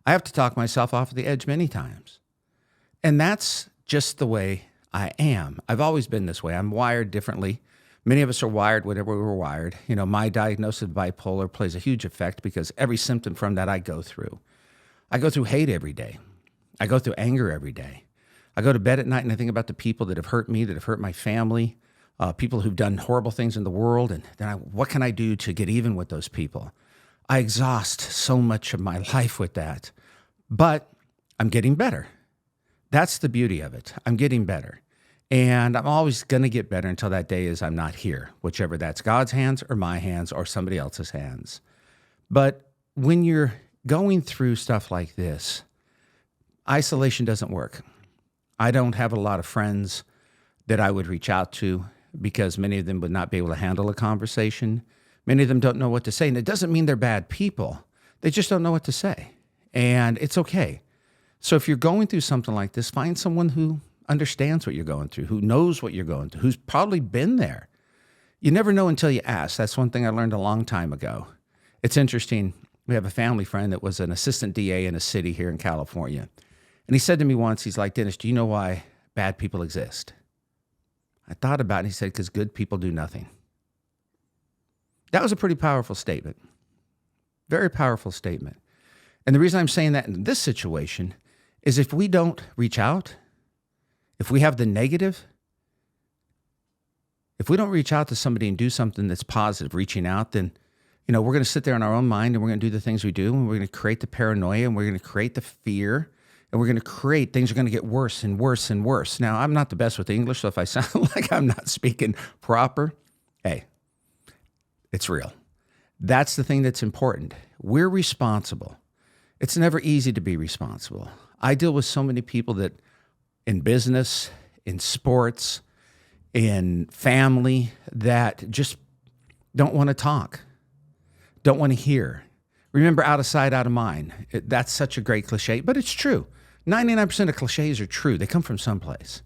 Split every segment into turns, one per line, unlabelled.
I have to talk myself off the edge many times. And that's just the way I am. I've always been this way. I'm wired differently. Many of us are wired whatever we were wired. My diagnosis of bipolar plays a huge effect because every symptom from that I go through. I go through hate every day. I go through anger every day. I go to bed at night and I think about the people that have hurt me, that have hurt my family, people who've done horrible things in the world, and then what can I do to get even with those people? I exhaust so much of my life with that, but I'm getting better. That's the beauty of it. I'm getting better, and I'm always going to get better until that day is I'm not here, whichever that's God's hands or my hands or somebody else's hands. But when you're going through stuff like this, isolation doesn't work. I don't have a lot of friends that I would reach out to because many of them would not be able to handle a conversation. Many of them don't know what to say. And it doesn't mean they're bad people. They just don't know what to say. And it's okay. So if you're going through something like this, find someone who understands what you're going through, who knows what you're going through, who's probably been there. You never know until you ask. That's one thing I learned a long time ago. It's interesting. We have a family friend that was an assistant DA in a city here in California. And he said to me once, he's like, Dennis, do you know why bad people exist? I thought about it, and he said, because good people do nothing. That was a pretty powerful statement. Very powerful statement. And the reason I'm saying that in this situation is if we don't reach out, if we have the negative, if we don't reach out to somebody and do something that's positive, reaching out, then we're going to sit there in our own mind and we're going to do the things we do, and we're going to create the paranoia, and we're going to create the fear, and we're going to create things are going to get worse and worse and worse. Now, I'm not the best with English, so if I sound like I'm not speaking proper, hey, it's real. That's the thing that's important. We're responsible. It's never easy to be responsible. I deal with so many people that in business, in sports, in family, that just don't want to talk, don't want to hear. Remember, out of sight, out of mind. That's such a great cliche, but it's true. 99% of cliches are true. They come from someplace.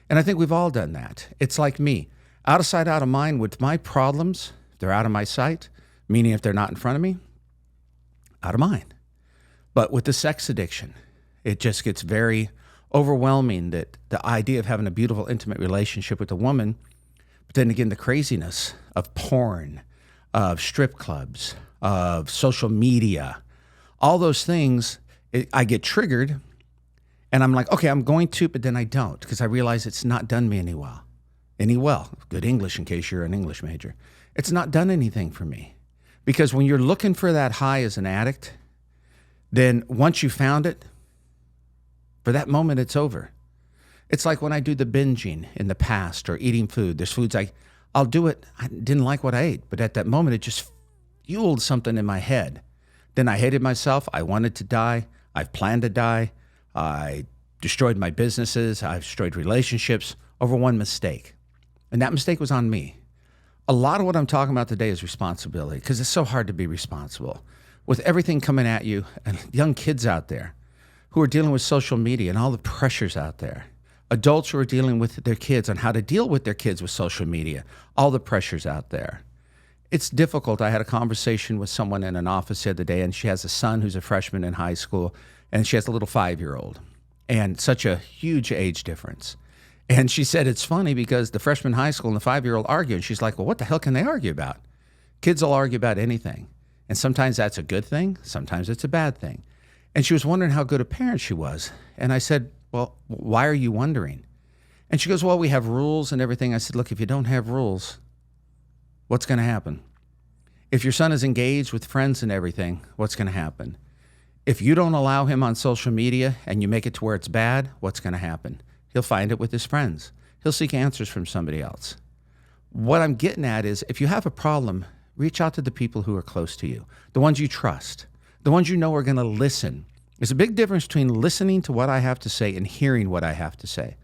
And I think we've all done that. It's like me. Out of sight, out of mind with my problems. They're out of my sight, meaning if they're not in front of me, out of mind. But with the sex addiction, it just gets very overwhelming, that the idea of having a beautiful, intimate relationship with a woman, but then again, the craziness of porn, of strip clubs, of social media, all those things, I get triggered and I'm like, okay, I'm going to, but then I don't, because I realize it's not done me any well. Good English in case you're an English major. It's not done anything for me, because when you're looking for that high as an addict, then once you found it, for that moment, it's over. It's like when I do the binging in the past or eating food. There's foods I'll do it. I didn't like what I ate, but at that moment, it just fueled something in my head. Then I hated myself. I wanted to die. I've planned to die. I destroyed my businesses. I've destroyed relationships over one mistake. And that mistake was on me. A lot of what I'm talking about today is responsibility, because it's so hard to be responsible with everything coming at you, and young kids out there who are dealing with social media and all the pressures out there. Adults who are dealing with their kids on how to deal with their kids with social media, all the pressures out there. It's difficult. I had a conversation with someone in an office the other day, and she has a son who's a freshman in high school, and she has a little 5-year-old, and such a huge age difference. And she said it's funny because the freshman in high school and the 5-year-old argue, and she's like, well, what the hell can they argue about? Kids will argue about anything. And sometimes that's a good thing. Sometimes it's a bad thing. And she was wondering how good a parent she was. And I said, well, why are you wondering? And she goes, well, we have rules and everything. I said, look, if you don't have rules, what's going to happen? If your son is engaged with friends and everything, what's going to happen? If you don't allow him on social media and you make it to where it's bad, what's going to happen? He'll find it with his friends. He'll seek answers from somebody else. What I'm getting at is, if you have a problem, reach out to the people who are close to you, the ones you trust, the ones you know are going to listen. There's a big difference between listening to what I have to say and hearing what I have to say.